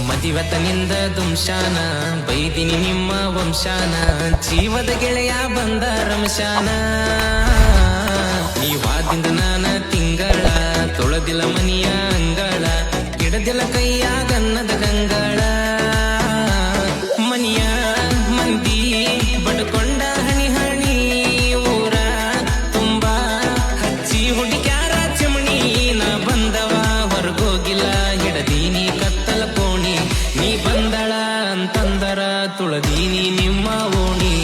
ಮದಿವತನಿಂದ ದುಂಶಾನ ಬೈದಿನಿ ನಿಮ್ಮ ವಂಶಾನ ಜೀವದ ಗೆಳೆಯ ಬಂದ ರಂಶಾನ ನೀವಾದಿಂದ ನಾನ ತಿಂಗಳ ತೊಳೆದಿಲ್ಲ ಮನಿಯ ಅಂಗಳ ಗಿಡದಿಲ್ಲ ಕೈಯ ಗನ್ನದ ಗಂಗಳ ಮನಿಯ ಮಂದಿ ಬಡ್ಕೊಂಡ ಹಣಿ ಹಣಿ ಊರ ತುಂಬಾ ಹಚ್ಚಿ ಹುಡುಕ್ಯಾರ ಚಮಣಿ ನಾ ಬಂದವ ಹೊರಗೋಗಿಲ್ಲ ಹಿಡದೀನಿ ಕತ್ತಲ ಕೋಣಿ ನೀ ಬಂದಳ ಅಂತಂದರ ತುಳದೀನಿ ನಿಮ್ಮ ಓಣಿ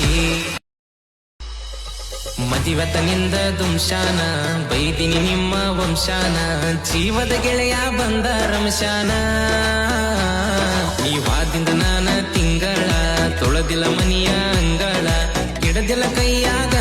ಮದಿವತನಿಂದ ದುಂಶಾನ ಬೈದಿನಿ ನಿಮ್ಮ ವಂಶಾನ ಜೀವದ ಗೆಳೆಯ ಬಂದ ರಂಶಾನ ನೀವಾದಿಂದ ನಾನ ತಿಂಗಳ ತೊಳೆದಿಲ್ಲ ಮನಿಯ ಅಂಗಳ ಗಿಡದಿಲ್ಲ ಕೈಯಾಗ